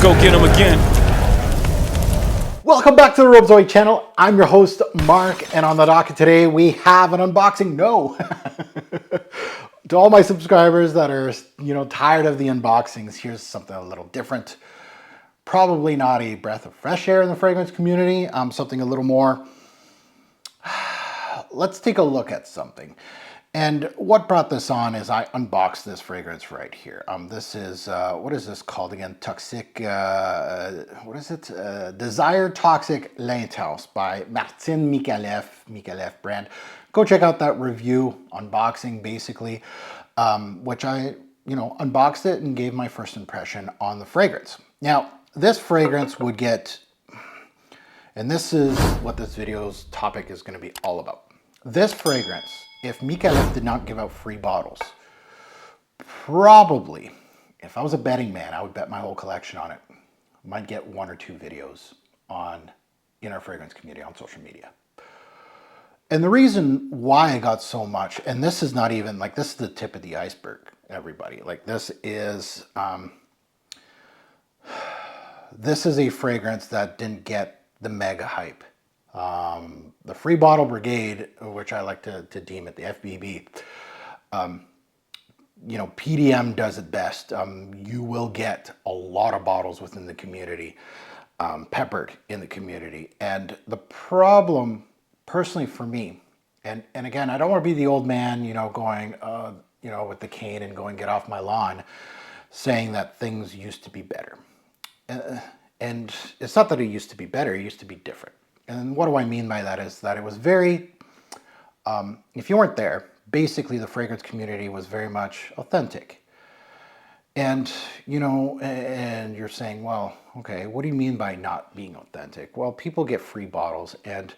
go get them again. Welcome back to the Robezoid channel. I'm your host, Mark, and on the docket today we have an unboxing. No! To all my subscribers that are, tired of the unboxings, here's something a little different. Probably not a breath of fresh air in the fragrance community, something a little more. Let's take a look at something. And what brought this on is I unboxed this fragrance right here. This is, what is this called again? Toxic, what is it? Desire Toxic L'intense by Martin Micallef brand. Go check out that review, unboxing basically, which I, unboxed it and gave my first impression on the fragrance. Now, this fragrance would get, and this is what this video's topic is going to be all about. This fragrance, if Micallef did not give out free bottles, probably, if I was a betting man, I would bet my whole collection on it. Might get 1 or 2 videos in our fragrance community on social media. And the reason why I got so much, and this is not even, this is the tip of the iceberg, everybody. This is a fragrance that didn't get the mega hype. The free bottle brigade, which I like to deem it, the FBB, PDM does it best. You will get a lot of bottles within the community, peppered in the community. And the problem, personally for me, and again, I don't want to be the old man, going, with the cane and going, get off my lawn, saying that things used to be better. And it's not that it used to be better, it used to be different. And what do I mean by that is that it was very, if you weren't there, basically the fragrance community was very much authentic. And, and you're saying, well, okay, what do you mean by not being authentic? Well, people get free bottles and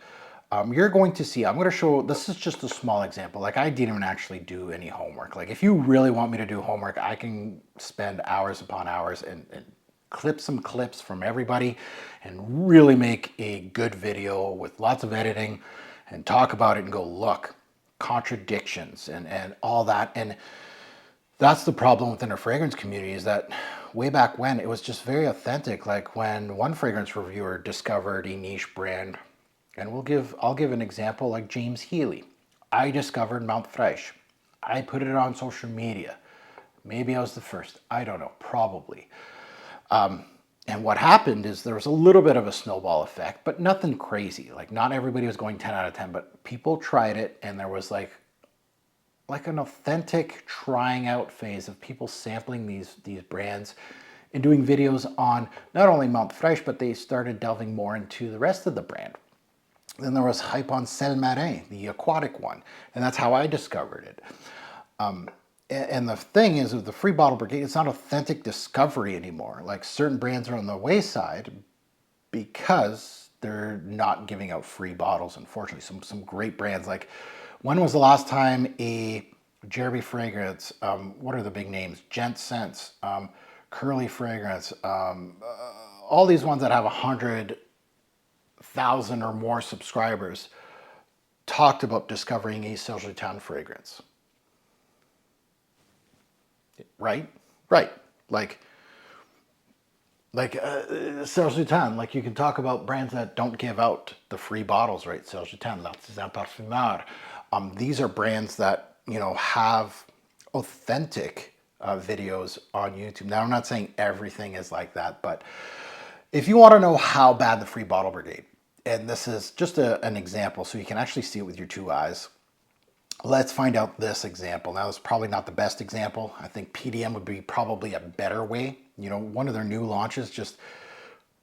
you're going to see, I'm going to show, this is just a small example. I didn't even actually do any homework. If you really want me to do homework, I can spend hours upon hours and clip some clips from everybody and really make a good video with lots of editing and talk about it and go, look, contradictions and all that. And that's the problem within our fragrance community, is that way back when it was just very authentic. When one fragrance reviewer discovered a niche brand, and I'll give an example, like James Healy. I discovered Mount Fresh. I put it on social media. Maybe I was the first, I don't know, probably. And what happened is there was a little bit of a snowball effect, but nothing crazy. Not everybody was going 10 out of 10, but people tried it, and there was like an authentic trying out phase of people sampling these brands and doing videos on not only Mount Fresh, but they started delving more into the rest of the brand. Then there was hype on Sel Marin, the aquatic one, and that's how I discovered it. And the thing is, with the free bottle brigade, it's not authentic discovery anymore. Certain brands are on the wayside because they're not giving out free bottles, unfortunately. Some great brands, when was the last time a Jeremy fragrance, what are the big names? Gent Scents, Curly Fragrance, all these ones that have 100,000 or more subscribers talked about discovering a Serge Lutens fragrance. Right? Serge Lutens, you can talk about brands that don't give out the free bottles, right? Serge Lutens, L'Artisan Parfumeur. These are brands that, have authentic videos on YouTube. Now, I'm not saying everything is like that, but if you want to know how bad the free bottle brigade, and this is just an example so you can actually see it with your 2 eyes. Let's find out this example. Now, it's probably not the best example. I think PDM would be probably a better way. One of their new launches, just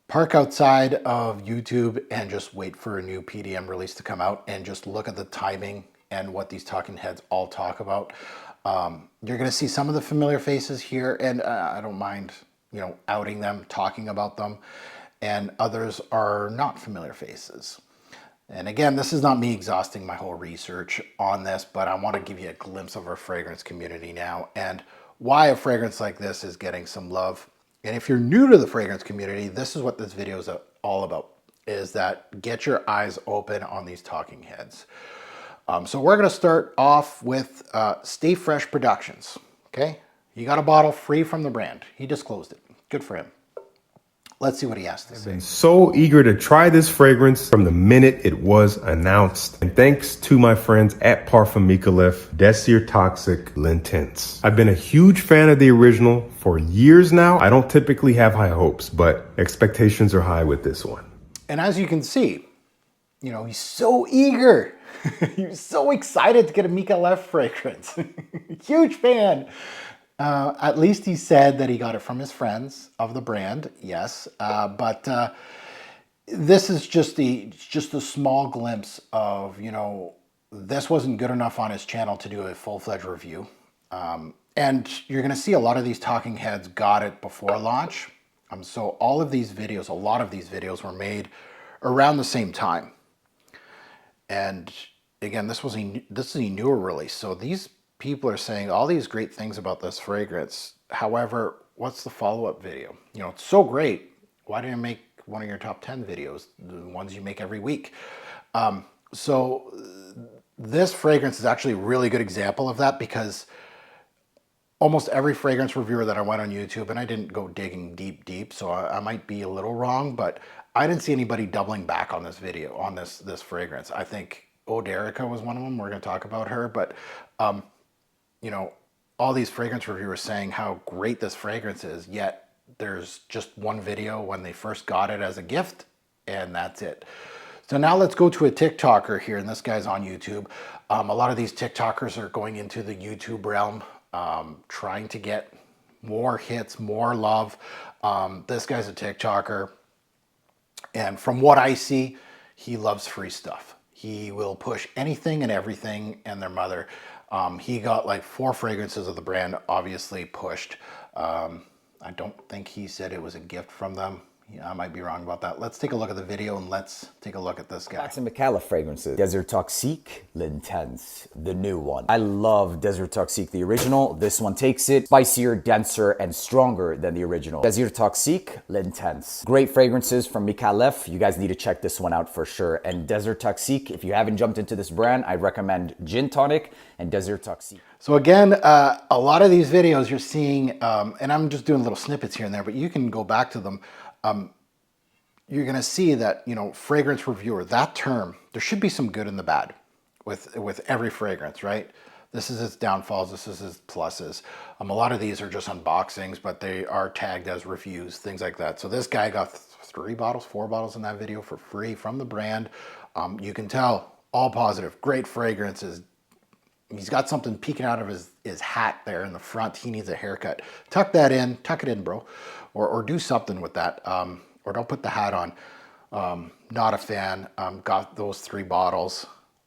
park outside of YouTube and just wait for a new PDM release to come out and just look at the timing and what these talking heads all talk about. You're going to see some of the familiar faces here, and I don't mind, outing them, talking about them, and others are not familiar faces. And again, this is not me exhausting my whole research on this, but I want to give you a glimpse of our fragrance community now and why a fragrance like this is getting some love. And if you're new to the fragrance community, this is what this video is all about, is that get your eyes open on these talking heads. So we're going to start off with Stay Fresh Productions. Okay, he got a bottle free from the brand. He disclosed it. Good for him. Let's see what he has to say. I've been so eager to try this fragrance from the minute it was announced. And thanks to my friends at Micallef, Desir Toxic L'Intense. I've been a huge fan of the original for years now. I don't typically have high hopes, but expectations are high with this one. And as you can see, you know, he's so eager. He's so excited to get a Micallef fragrance. Huge fan. At least he said that he got it from his friends of the brand, yes. But this is just a small glimpse of, you know, this wasn't good enough on his channel to do a full-fledged review. And you're going to see a lot of these talking heads got it before launch. So all of these videos, a lot of these videos were made around the same time. And again, this is a newer release. So these people are saying all these great things about this fragrance. However, what's the follow-up video? You know, it's so great. Why didn't you make one of your top 10 videos, the ones you make every week? So this fragrance is actually a really good example of that, because almost every fragrance reviewer that I went on YouTube, and I didn't go digging deep, so I might be a little wrong, but I didn't see anybody doubling back on this video, on this fragrance. I think Oderica was one of them. We're going to talk about her, but you know, all these fragrance reviewers saying how great this fragrance is, yet there's just one video when they first got it as a gift, and that's it. So now let's go to a TikToker here, and this guy's on YouTube. A lot of these TikTokers are going into the YouTube realm, trying to get more hits, more love. This guy's a TikToker, and from what I see, he loves free stuff. He will push anything and everything and their mother. He got like 4 fragrances of the brand obviously pushed. I don't think he said it was a gift from them. Yeah, I might be wrong about that. Let's take a look at the video and let's take a look at this guy. Back to Micallef fragrances. Desir Toxic L'Intense, the new one. I love Desir Toxic, the original. This one takes it spicier, denser, and stronger than the original. Desir Toxic L'Intense. Great fragrances from Micallef. You guys need to check this one out for sure. And Desir Toxic, if you haven't jumped into this brand, I recommend Gin Tonic and Desir Toxic. So again, a lot of these videos you're seeing, and I'm just doing little snippets here and there, but you can go back to them. You're going to see that, you know, fragrance reviewer, that term, there should be some good and the bad with every fragrance, right? This is its downfalls, this is its pluses. A lot of these are just unboxings, but they are tagged as reviews, things like that. So this guy got 4 bottles in that video for free from the brand. You can tell, all positive, great fragrances. He's got something peeking out of his hat there in the front. He needs a haircut. Tuck it in, bro. Or do something with that. Or don't put the hat on. Not a fan. Got those 3 bottles.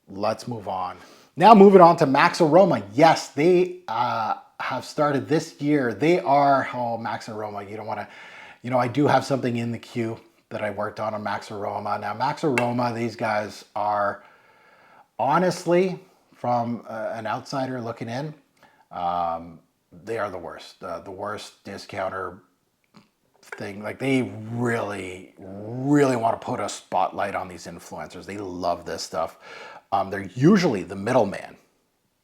Let's move on. Now moving on to Max Aroma. Yes, they have started this year. They are, Max Aroma. You don't want to, you know, I do have something in the queue that I worked on Max Aroma. Now Max Aroma, these guys are, honestly, from an outsider looking in, they are the worst discounter thing. Like, they really want to put a spotlight on these influencers. They love this stuff. They're usually the middleman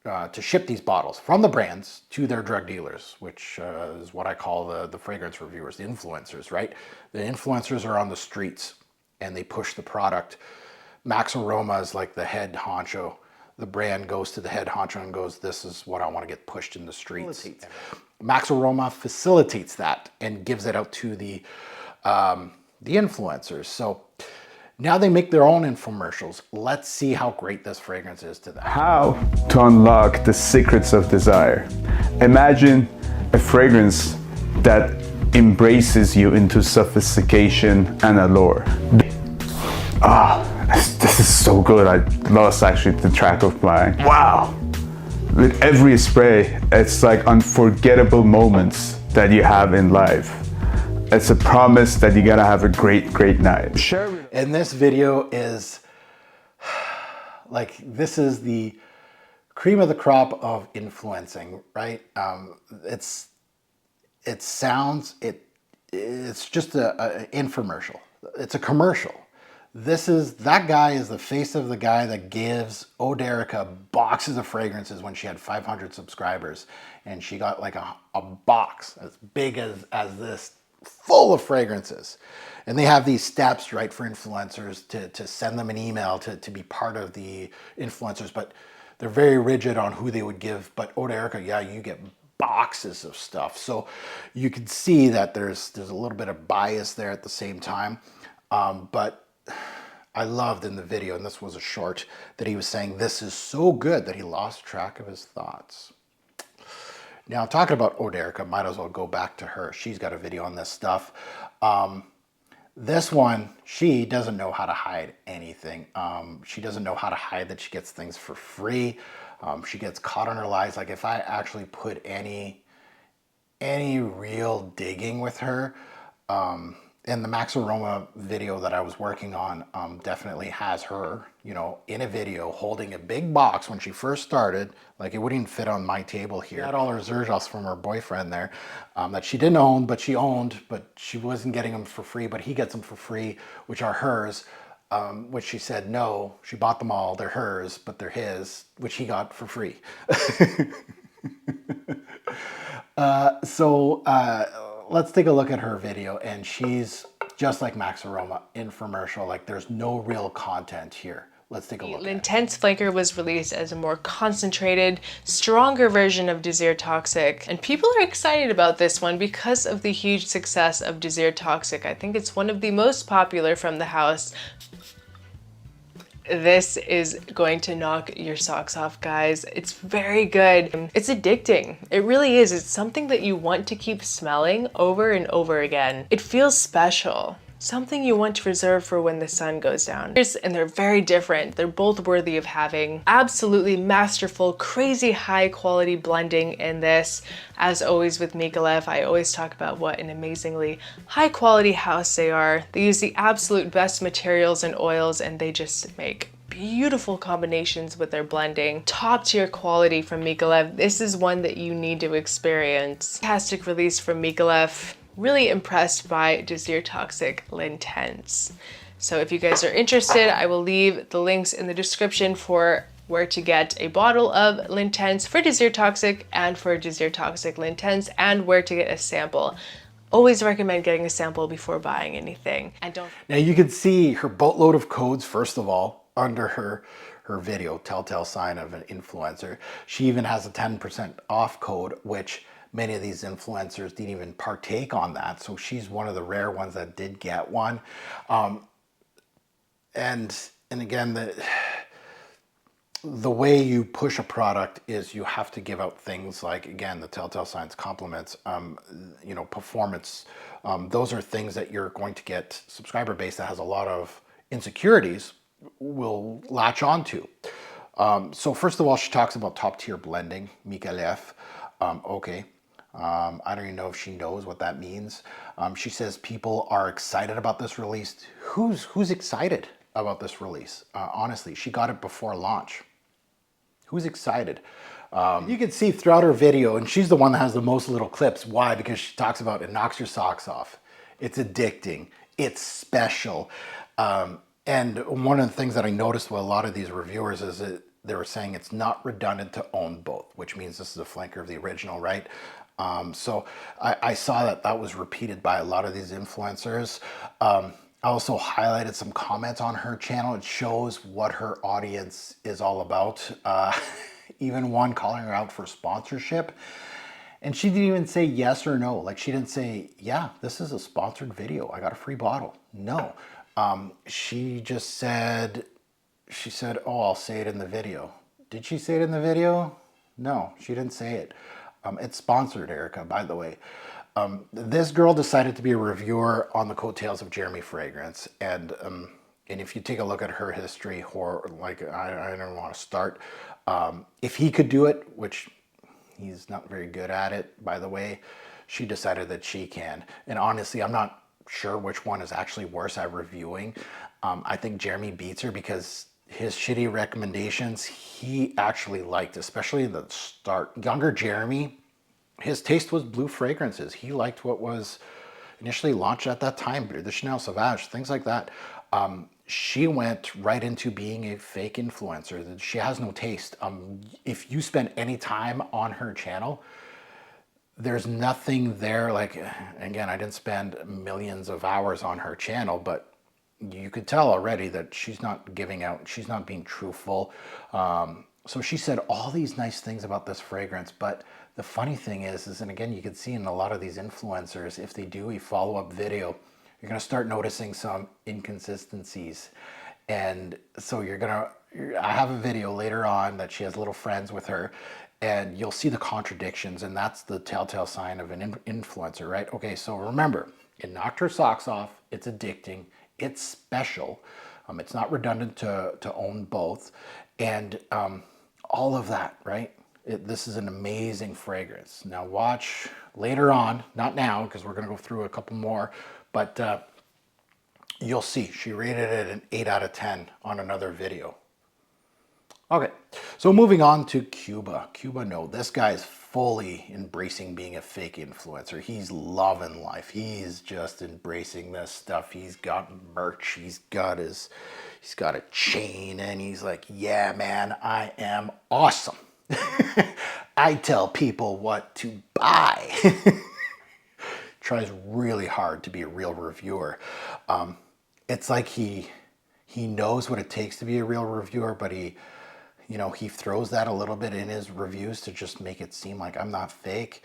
to ship these bottles from the brands to their drug dealers, which is what I call the fragrance reviewers, the influencers, right? The influencers are on the streets and they push the product. Max Aroma is like the head honcho. The brand goes to the head honcho and goes, this is what I want to get pushed in the streets. Max Aroma facilitates that and gives it out to the influencers. So now they make their own infomercials. Let's see how great this fragrance is to them. How to unlock the secrets of desire. Imagine a fragrance that embraces you into sophistication and allure. This is so good. I lost actually the track of my, wow. With every spray, it's like unforgettable moments that you have in life. It's a promise that you're gonna have a great night. And this video is, like, this is the cream of the crop of influencing, right? It's just an infomercial. It's a commercial. That guy is the face of the guy that gives Oderica boxes of fragrances when she had 500 subscribers. And she got like a box as big as this full of fragrances. And they have these steps, right, for influencers to send them an email to be part of the influencers, but they're very rigid on who they would give. But Eau d'Erica, yeah, you get boxes of stuff. So you can see that there's a little bit of bias there at the same time. But I loved in the video, and this was a short, that he was saying this is so good that he lost track of his thoughts. Now, talking about Eau d'Erica, might as well go back to her. She's got a video on this stuff. This one, she doesn't know how to hide anything. She doesn't know how to hide that she gets things for free. She gets caught on her lies. Like if I actually put any real digging with her, and the Max Aroma video that I was working on definitely has her, you know, in a video holding a big box when she first started. Like it wouldn't even fit on my table here. She had all her Xerjos from her boyfriend there that she didn't own, but she owned, but she wasn't getting them for free, but he gets them for free, which are hers, which she said no, she bought them all, they're hers, but they're his, which he got for free. Let's take a look at her video, and she's just like Max Aroma, infomercial, like there's no real content here. Let's take a look. L'Intense Flanker was released as a more concentrated, stronger version of Desir Toxic, and people are excited about this one because of the huge success of Desir Toxic. I think it's one of the most popular from the house. This is going to knock your socks off, guys. It's very good. It's addicting. It really is. It's something that you want to keep smelling over and over again. It feels special. Something you want to reserve for when the sun goes down. And they're very different. They're both worthy of having. Absolutely masterful, crazy high quality blending in this. As always with Micallef, I always talk about what an amazingly high quality house they are. They use the absolute best materials and oils, and they just make beautiful combinations with their blending. Top tier quality from Micallef. This is one that you need to experience. Fantastic release from Micallef. Really impressed by Desir Toxic L'Intense. So if you guys are interested, I will leave the links in the description for where to get a bottle of L'Intense for Desir Toxic and for Desir Toxic L'Intense, and where to get a sample. Always recommend getting a sample before buying anything. And don't. Now you can see her boatload of codes, first of all, under her video, telltale sign of an influencer. She even has a 10% off code, which many of these influencers didn't even partake on that. So she's one of the rare ones that did get one. And again, the way you push a product is you have to give out things like, again, the telltale signs, compliments, you know, performance. Those are things that you're going to get subscriber base that has a lot of insecurities will latch onto. So first of all, she talks about top tier blending, Micallef. Okay. I don't even know if she knows what that means. She says people are excited about this release. Who's excited about this release? Honestly, she got it before launch. Who's excited? You can see throughout her video, and she's the one that has the most little clips. Why? Because she talks about it knocks your socks off. It's addicting. It's special. And one of the things that I noticed with a lot of these reviewers is that they were saying it's not redundant to own both, which means this is a flanker of the original, right? So I saw that was repeated by a lot of these influencers. I also highlighted some comments on her channel. It shows what her audience is all about. Even one calling her out for sponsorship. And she didn't even say yes or no. Like she didn't say, yeah, this is a sponsored video. I got a free bottle. No. She just said, oh, I'll say it in the video. Did she say it in the video? No, she didn't say it. It's sponsored, Erica, by the way. This girl decided to be a reviewer on the coattails of Jeremy Fragrance. And if you take a look at her history, I don't want to start. If he could do it, which he's not very good at it, by the way, she decided that she can. And honestly, I'm not sure which one is actually worse at reviewing. I think Jeremy beats her because his shitty recommendations he actually liked, especially the start. Younger Jeremy, his taste was blue fragrances. He liked what was initially launched at that time, the Chanel Sauvage, things like that. She went right into being a fake influencer. She has no taste. If you spend any time on her channel, There's nothing there. Like, again, I didn't spend millions of hours on her channel, but you could tell already that she's not giving out, she's not being truthful. So she said all these nice things about this fragrance, but the funny thing is, and again, you can see in a lot of these influencers, if they do a follow-up video, you're gonna start noticing some inconsistencies. And so I have a video later on that she has little friends with her, and you'll see the contradictions, and that's the telltale sign of an influencer, right? Okay, so remember, it knocked her socks off, it's addicting, it's special, it's not redundant to own both, and all of that, right? This is an amazing fragrance. Now watch later on, not now, because we're gonna go through a couple more, but you'll see, she rated it an 8 out of 10 on another video. Okay, so moving on to CubaKnow. This guy is fully embracing being a fake influencer. He's loving life. He's just embracing this stuff. He's got merch. He's got a chain, and he's like, yeah, man, I am awesome. I tell people what to buy. Tries really hard to be a real reviewer. It's like he knows what it takes to be a real reviewer, but he throws that a little bit in his reviews to just make it seem like I'm not fake.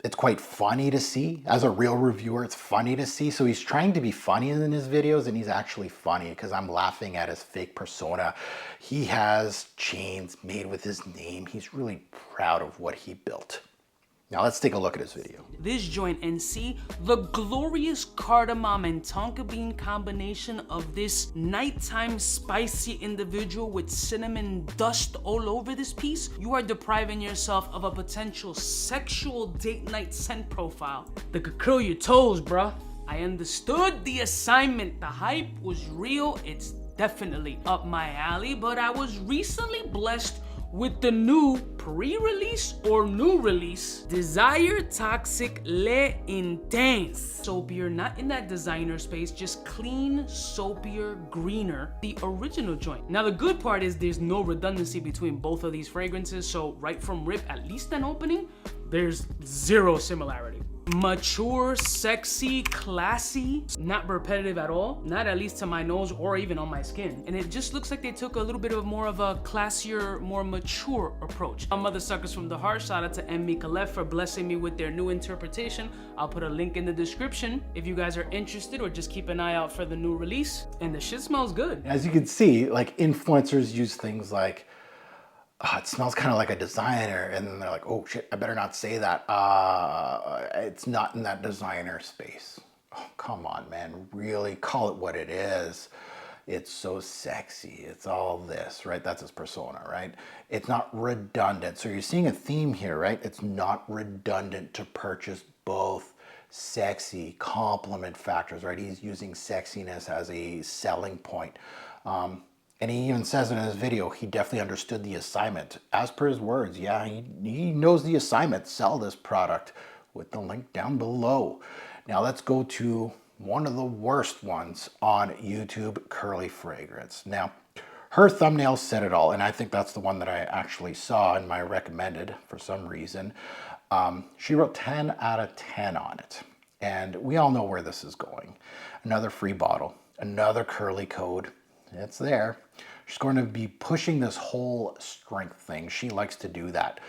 It's quite funny to see. As a real reviewer, it's funny to see. So he's trying to be funny in his videos, and he's actually funny because I'm laughing at his fake persona. He has chains made with his name. He's really proud of what he built. Now let's take a look at his video. This joint, and see the glorious cardamom and tonka bean combination of this nighttime spicy individual with cinnamon dust all over this piece. You are depriving yourself of a potential sexual date night scent profile that could curl your toes, bruh. I understood the assignment. The hype was real. It's definitely up my alley, but I was recently blessed with the new pre-release or new release Desire Toxic Le Intense. Soapier, not in that designer space, just clean, soapier, greener, the original joint. Now the good part is there's no redundancy between both of these fragrances, so right from rip, at least an opening, there's zero similarity. Mature, sexy, classy, not repetitive at all, not at least to my nose or even on my skin. And it just looks like they took a little bit of more of a classier, more mature approach. My mother suckers from the heart, shout out to Micallef for blessing me with their new interpretation. I'll put a link in the description if you guys are interested, or just keep an eye out for the new release. And the shit smells good. As you can see, like, influencers use things like, it smells kind of like a designer, and then they're like, oh shit, I better not say that. It's not in that designer space. Oh, come on, man, really call it what it is. It's so sexy, it's all this, right? That's his persona, right? It's not redundant. So you're seeing a theme here, right? It's not redundant to purchase both sexy complement factors, right? He's using sexiness as a selling point. And he even says in his video, he definitely understood the assignment. As per his words, yeah, he knows the assignment. Sell this product with the link down below. Now let's go to one of the worst ones on YouTube, Curly Fragrance. Now, her thumbnail said it all, and I think that's the one that I actually saw in my recommended for some reason. She wrote 10 out of 10 on it. And we all know where this is going. Another free bottle, another curly code. It's there. She's going to be pushing this whole strength thing. She likes to do that.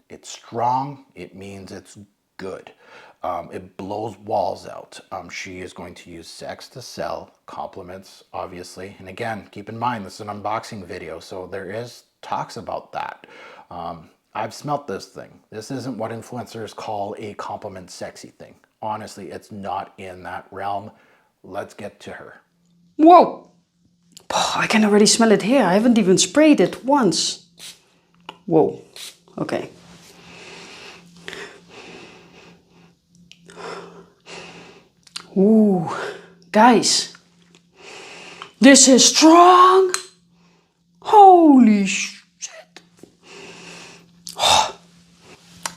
It's strong. It means it's good. It blows walls out. She is going to use sex to sell compliments, obviously. And again, keep in mind, this is an unboxing video, so there is talks about that. I've smelt this thing. This isn't what influencers call a compliment sexy thing. Honestly, it's not in that realm. Let's get to her. Whoa! Oh, I can already smell it here. I haven't even sprayed it once. Whoa. Okay. Ooh, guys. This is strong. Holy shit.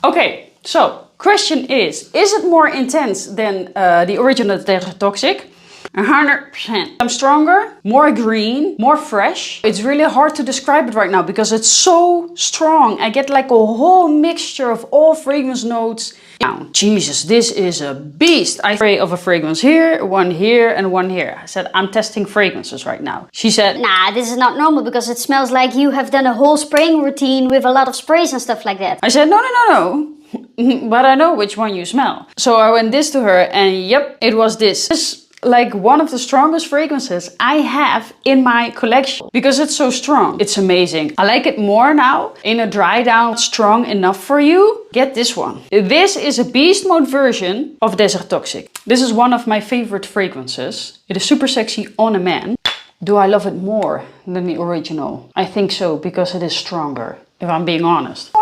Okay, so question is it more intense than the original Toxic? 100%. I'm stronger, more green, more fresh. It's really hard to describe it right now because it's so strong. I get like a whole mixture of all fragrance notes. Now, Jesus, this is a beast. I spray of a fragrance here, and one here. I said, I'm testing fragrances right now. She said, Nah, this is not normal because it smells like you have done a whole spraying routine with a lot of sprays and stuff like that. I said, no. But I know which one you smell. So I went this to her and yep, it was this. This is like one of the strongest fragrances I have in my collection because it's so strong. It's amazing. I like it more now in a dry down, strong enough for you. Get this one. This is a beast mode version of Desert Toxic. This is one of my favorite fragrances. It is super sexy on a man. Do I love it more than the original? I think so because it is stronger, if I'm being honest.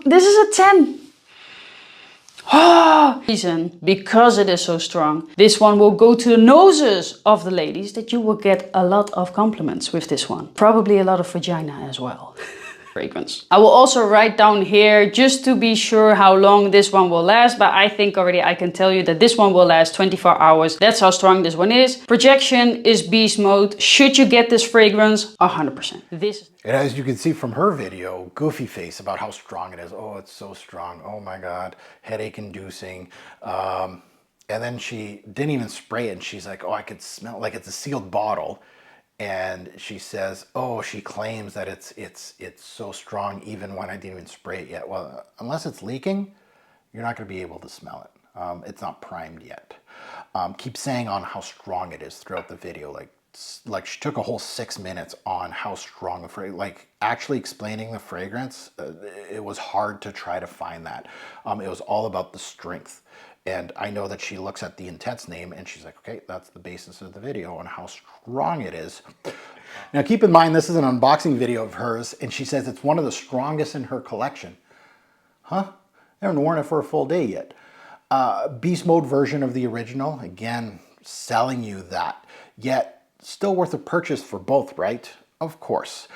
This is a 10. Reason, because it is so strong, this one will go to the noses of the ladies that you will get a lot of compliments with this one. Probably a lot of vagina as well. Fragrance. I will also write down here just to be sure how long this one will last, but I think already I can tell you that this one will last 24 hours. That's how strong this one is. Projection is beast mode. Should you get this fragrance? 100%. And as you can see from her video, goofy face about how strong it is. Oh, it's so strong. Oh my God, headache inducing. And then she didn't even spray it. And she's like, oh, I could smell it. Like it's a sealed bottle. And she says, oh, she claims that it's so strong even when I didn't even spray it yet. Well, unless it's leaking, you're not going to be able to smell it. It's not primed yet. Keep saying on how strong it is throughout the video. Like she took a whole 6 minutes on how strong the fragrance, like actually explaining the fragrance. It was hard to try to find that. It was all about the strength. And I know that she looks at the Intense name and she's like, okay, that's the basis of the video on how strong it is. Now keep in mind, this is an unboxing video of hers and she says it's one of the strongest in her collection. Huh? I haven't worn it for a full day yet. Beast mode version of the original, again, selling you that, yet still worth a purchase for both, right? Of course.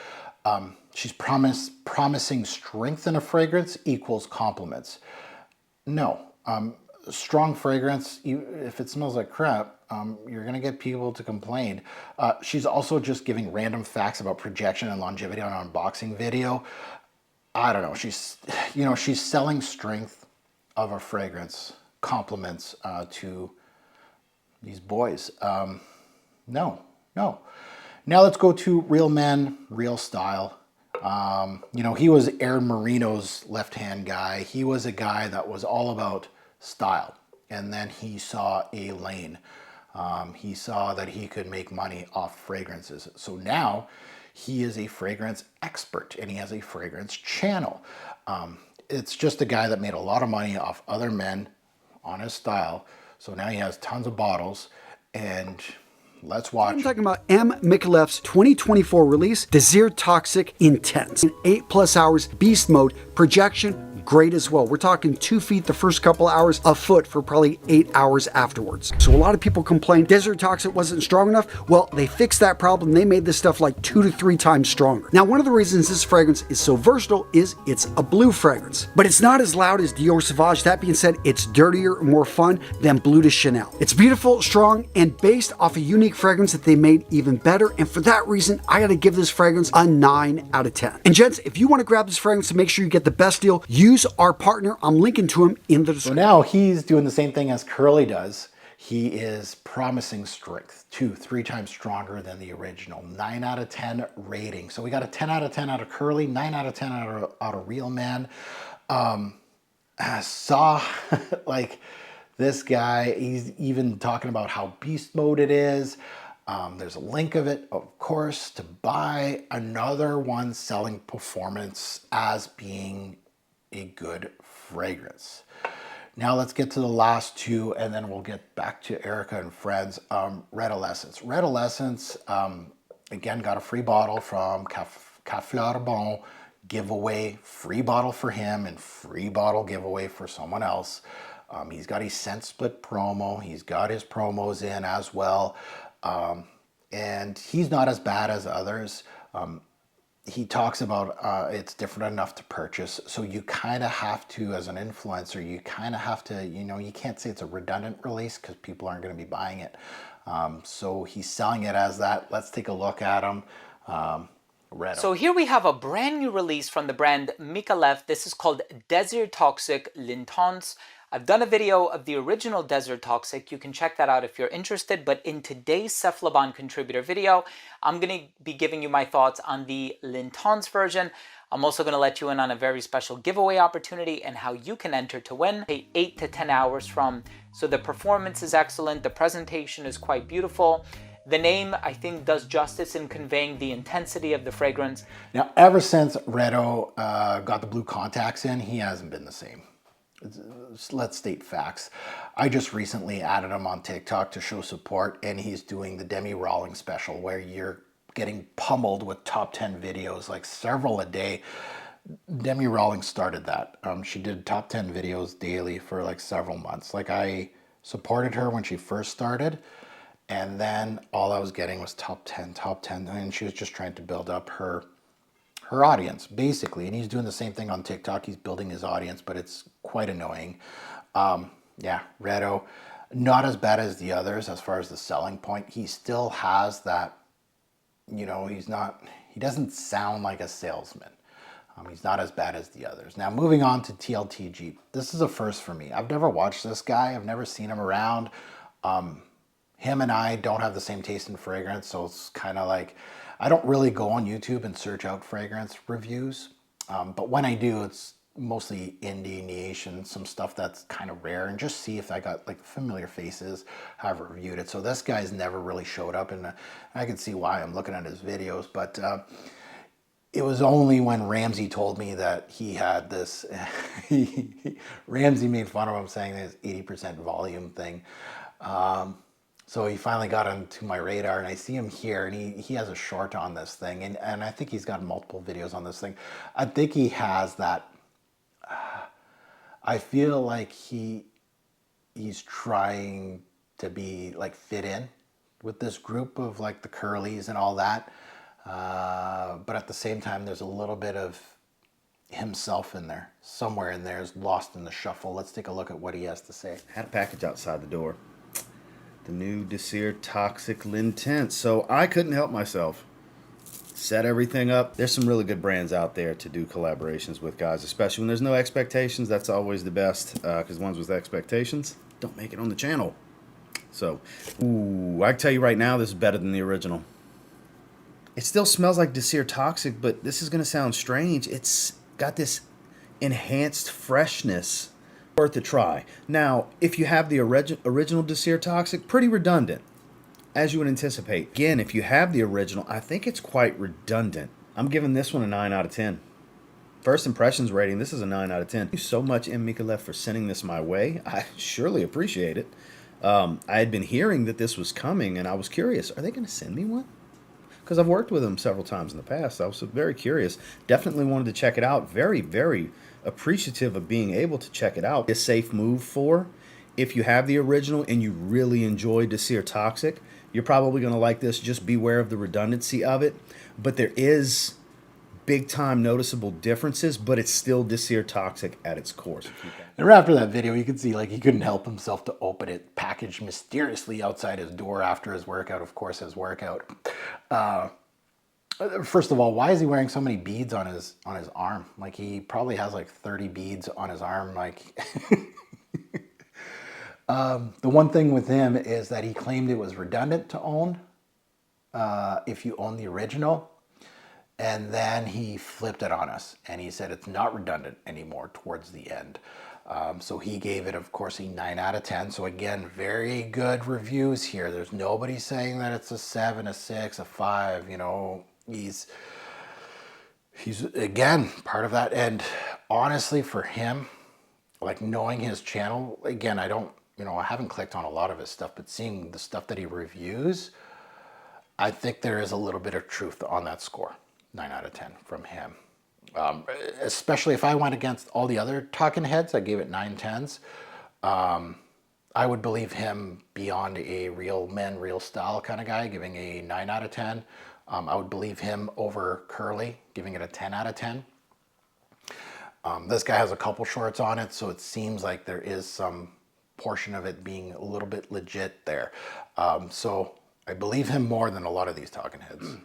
She's promising strength in a fragrance equals compliments. No. Strong fragrance, if it smells like crap, you're going to get people to complain. She's also just giving random facts about projection and longevity on an unboxing video. I don't know. She's selling strength of a fragrance, compliments to these boys. No. Now let's go to Real Men, Real Style. He was Aaron Marino's left-hand guy. He was a guy that was all about style. And then he saw a lane. He saw that he could make money off fragrances. So now he is a fragrance expert and he has a fragrance channel. It's just a guy that made a lot of money off other men on his style. So now he has tons of bottles and let's watch. I'm talking about M. Micallef's 2024 release, Desert Toxic Intense. In 8+ hours, beast mode, projection, great as well. We're talking 2 feet the first couple hours, a foot for probably 8 hours afterwards. So a lot of people complain Desert Toxic wasn't strong enough. Well, they fixed that problem. They made this stuff like 2 to 3 times stronger. Now, one of the reasons this fragrance is so versatile is it's a blue fragrance, but it's not as loud as Dior Sauvage. That being said, it's dirtier and more fun than Bleu de Chanel. It's beautiful, strong, and based off a unique fragrance that they made even better. And for that reason, I gotta give this fragrance a 9 out of 10. And gents, if you want to grab this fragrance to make sure you get the best deal, use our partner. I'm linking to him in the description. So now he's doing the same thing as Curly does. He is promising strength, 2-3 times stronger than the original. 9 out of 10 rating. So we got a 10 out of 10 out of Curly, 9 out of 10 out of Real Man. Saw like this guy, he's even talking about how beast mode it is. There's a link of it, of course, to buy. Another one selling performance as being a good fragrance. Now let's get to the last two and then we'll get back to Erica and friends. Redolessence. Redolessence, again, got a free bottle from Café Bon giveaway. Free bottle for him and free bottle giveaway for someone else. He's got a scent split promo. He's got his promos in as well. And he's not as bad as others. he talks about it's different enough to purchase. So you kind of have to, as an influencer, you kind of have to, you know, you can't say it's a redundant release because people aren't going to be buying it. So he's selling it as that. Let's take a look at him. So here we have a brand new release from the brand Micallef. This is called Desert Toxic L'Intense. I've done a video of the original Desert Toxic. You can check that out if you're interested. But in today's Cephalabon contributor video, I'm going to be giving you my thoughts on the L'Intense version. I'm also going to let you in on a very special giveaway opportunity and how you can enter to win. 8 to 10 hours from. So the performance is excellent. The presentation is quite beautiful. The name, I think, does justice in conveying the intensity of the fragrance. Now, ever since Redo got the blue contacts in, he hasn't been the same. Let's state facts. I just recently added him on TikTok to show support, and he's doing the Demi Rawlings special where you're getting pummeled with top 10 videos, like several a day. Demi Rawlings started that. She did top 10 videos daily for like several months. Like, I supported her when she first started, and then all I was getting was top 10, and she was just trying to build up her audience, basically. And he's doing the same thing on TikTok. He's building his audience, but it's quite annoying. Yeah, Redo, not as bad as the others as far as the selling point. He still has that, you know, he doesn't sound like a salesman. He's not as bad as the others. Now, moving on to TLTG. This is a first for me. I've never watched this guy. I've never seen him around. Him and I don't have the same taste in fragrance, so it's kind of like, I don't really go on YouTube and search out fragrance reviews, but when I do, it's mostly indie, niche, and some stuff that's kind of rare, and just see if I got like familiar faces, have reviewed it. So this guy's never really showed up, and I can see why. I'm looking at his videos, but it was only when Ramsey told me that he had this, Ramsey made fun of him saying this 80% volume thing. So he finally got onto my radar, and I see him here, and he has a short on this thing, and I think he's got multiple videos on this thing. I think he has that, I feel like he's trying to be like fit in with this group of like the curlies and all that, but at the same time there's a little bit of himself in there. Somewhere in there is lost in the shuffle. Let's take a look at what he has to say. Had a package outside the door. The new Desert Toxic L'Intense. So I couldn't help myself. Set everything up. There's some really good brands out there to do collaborations with, guys, especially when there's no expectations. That's always the best, because ones with expectations don't make it on the channel. So, ooh, I can tell you right now, this is better than the original. It still smells like Desert Toxic, but this is going to sound strange. It's got this enhanced freshness. Worth a try. Now, if you have the original Desert Toxic, pretty redundant, as you would anticipate. Again, if you have the original, I think it's quite redundant. I'm giving this one a 9 out of 10. First impressions rating, this is a 9 out of 10. Thank you so much, Micallef, for sending this my way. I surely appreciate it. I had been hearing that this was coming, and I was curious, are they going to send me one? Because I've worked with them several times in the past. I was very curious. Definitely wanted to check it out. Very, very appreciative of being able to check it out. A safe move for, if you have the original and you really enjoy Desert Toxic, you're probably going to like this. Just beware of the redundancy of it. But there is big time noticeable differences, but it's still Desert Toxic at its core. And after that video, you can see like he couldn't help himself to open it, packaged mysteriously outside his door after his workout, of course, his workout. First of all, why is he wearing so many beads on his arm? Like, he probably has like 30 beads on his arm. Like, the one thing with him is that he claimed it was redundant to own if you own the original, and then he flipped it on us and he said it's not redundant anymore towards the end. So he gave it, of course, a 9 out of 10. So again, very good reviews here. There's nobody saying that it's a 7, a 6, a 5, you know. He's again part of that. And honestly, for him, like, knowing his channel, again, I haven't clicked on a lot of his stuff, but seeing the stuff that he reviews, I think there is a little bit of truth on that score. 9 out of 10 from him. Especially if I went against all the other talking heads, I gave it 9 10s. I would believe him beyond a real men, real style kind of guy, giving a 9 out of 10. I would believe him over Curly, giving it a 10 out of 10. This guy has a couple shorts on it, so it seems like there is some portion of it being a little bit legit there. So I believe him more than a lot of these talking heads.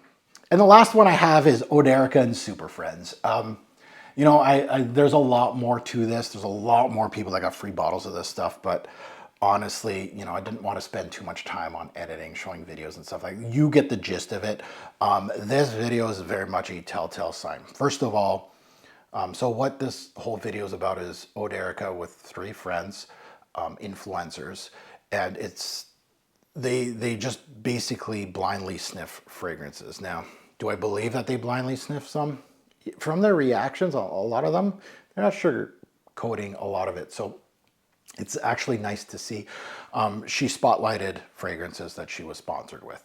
And the last one I have is Oderica and Super Friends. You know, there's a lot more to this. There's a lot more people that got free bottles of this stuff, but honestly, you know, I didn't want to spend too much time on editing, showing videos and stuff like that. You get the gist of it. This video is very much a telltale sign. First of all, so what this whole video is about is Oderica with 3 friends, influencers, and they just basically blindly sniff fragrances. Now, do I believe that they blindly sniff some? From their reactions, a lot of them, they're not sugarcoating a lot of it. So it's actually nice to see. She spotlighted fragrances that she was sponsored with.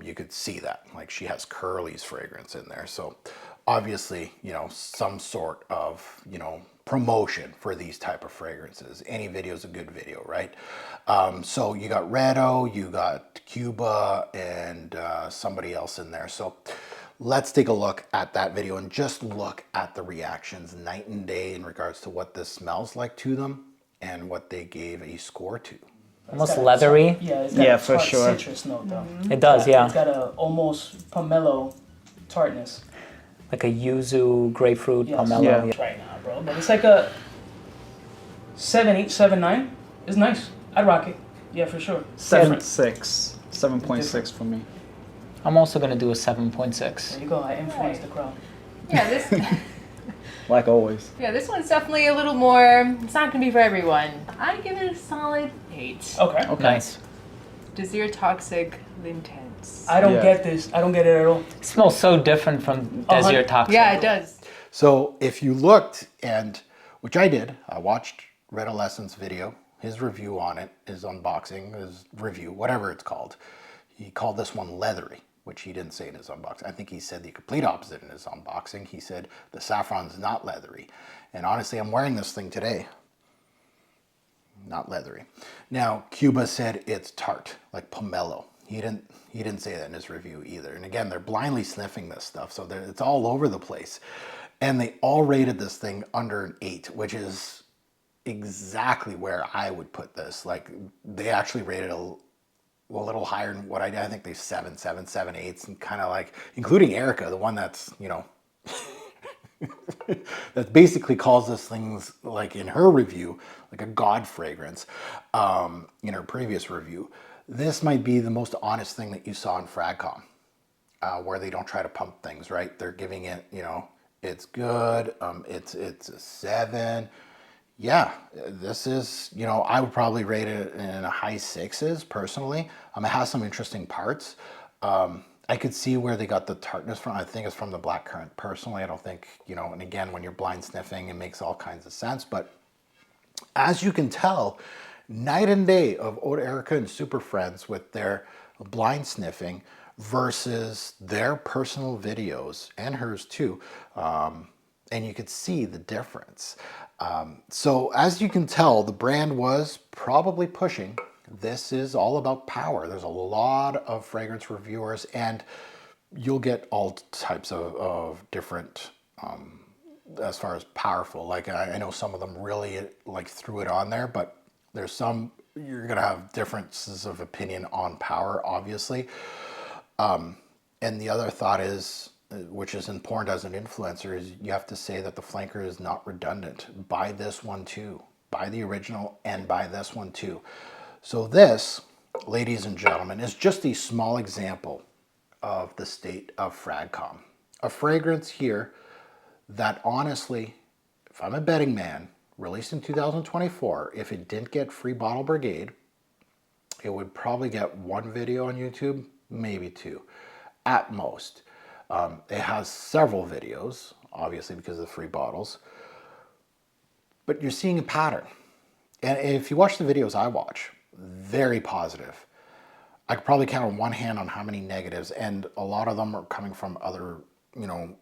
You could see that, like she has Curly's fragrance in there. So obviously, you know, some sort of, you know, promotion for these type of fragrances. Any video is a good video, right? So you got Redo, you got Cuba, and somebody else in there. So let's take a look at that video and just look at the reactions night and day in regards to what this smells like to them and what they gave a score to. Almost leathery. Yeah, it's got a for tart sure. citrus note though. It does, yeah. It's got a almost pomelo tartness. Like a yuzu, grapefruit, Yes. pomelo. Yeah. Right now, bro. But it's like a 7, 8, 7, 9. It's nice. I'd rock it. Yeah, for sure. 7.6. 7.6 for me. I'm also gonna do a 7.6. There you go. I influenced the crowd. Yeah, this Like always. yeah, this one's definitely a little more, it's not gonna be for everyone. I give it a solid 8. Okay. Nice. Desir Toxic Intense. I don't get this. I don't get it at all. It smells so different from Desir Toxic. Yeah, it does. So if you looked, and which I did, I watched Redolessence video, his review on it, his unboxing, his review, whatever it's called. He called this one leathery, which he didn't say in his unboxing. I think he said the complete opposite in his unboxing. He said the saffron's not leathery. And honestly, I'm wearing this thing today. Not leathery. Now, Cuba said it's tart, like pomelo. He didn't say that in his review either. And again, they're blindly sniffing this stuff, so it's all over the place. And they all rated this thing under an 8, which is exactly where I would put this. Like, they actually rated a little higher than what I did. I think they 7, 8, and kind of like, including Erica, the one that's, you know, that basically calls this things, like in her review, like a god fragrance, in her previous review. This might be the most honest thing that you saw in Fragcom, where they don't try to pump things, right? They're giving it, you know, it's good, it's a 7. Yeah, this is, you know, I would probably rate it in a high 6s personally. It has some interesting parts. I could see where they got the tartness from. I think it's from the blackcurrant personally. I don't think, you know, and again, when you're blind sniffing, it makes all kinds of sense. But as you can tell, night and day of Oderica and Super Friends with their blind sniffing versus their personal videos, and hers too. And you could see the difference. So as you can tell, the brand was probably pushing, this is all about power. There's a lot of fragrance reviewers, and you'll get all types of different, as far as powerful. Like I know some of them really like threw it on there, but there's some, you're gonna have differences of opinion on power, obviously. And the other thought is, which is important as an influencer, is you have to say that the flanker is not redundant. Buy this one too. Buy the original and buy this one too. So this, ladies and gentlemen, is just a small example of the state of Fragcom. A fragrance here that honestly, if I'm a betting man, released in 2024, if it didn't get free bottle brigade, it would probably get 1 video on YouTube, maybe 2 at most. It has several videos, obviously because of the free bottles, but you're seeing a pattern. And if you watch the videos I watch, very positive. I could probably count on one hand on how many negatives, and a lot of them are coming from other, you know,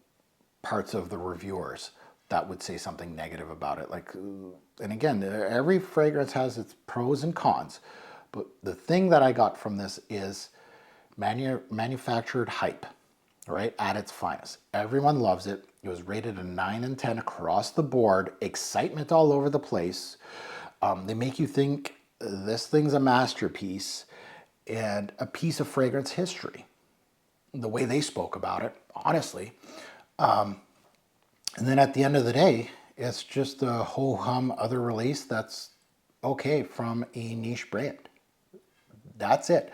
parts of the reviewers that would say something negative about it. Like, and again, every fragrance has its pros and cons, but the thing that I got from this is manufactured hype. right, at its finest. Everyone loves it. It was rated a 9 and 10 across the board. Excitement all over the place. They make you think this thing's a masterpiece and a piece of fragrance history. The way they spoke about it, honestly. And then at the end of the day, it's just a ho-hum other release that's okay from a niche brand. That's it.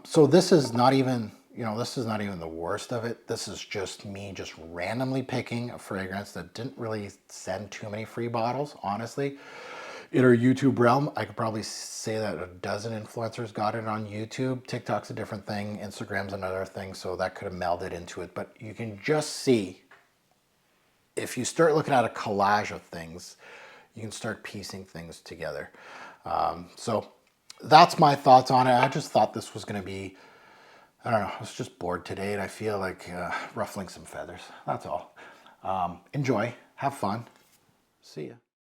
So this is not even, this is not even the worst of it. This is just me just randomly picking a fragrance that didn't really send too many free bottles, honestly. In our YouTube realm, I could probably say that a dozen influencers got it on YouTube. TikTok's a different thing. Instagram's another thing, so that could have melded into it. But you can just see, if you start looking at a collage of things, you can start piecing things together. So that's my thoughts on it. I just thought this was going to be, I don't know, I was just bored today and I feel like ruffling some feathers. That's all. Enjoy. Have fun. See ya.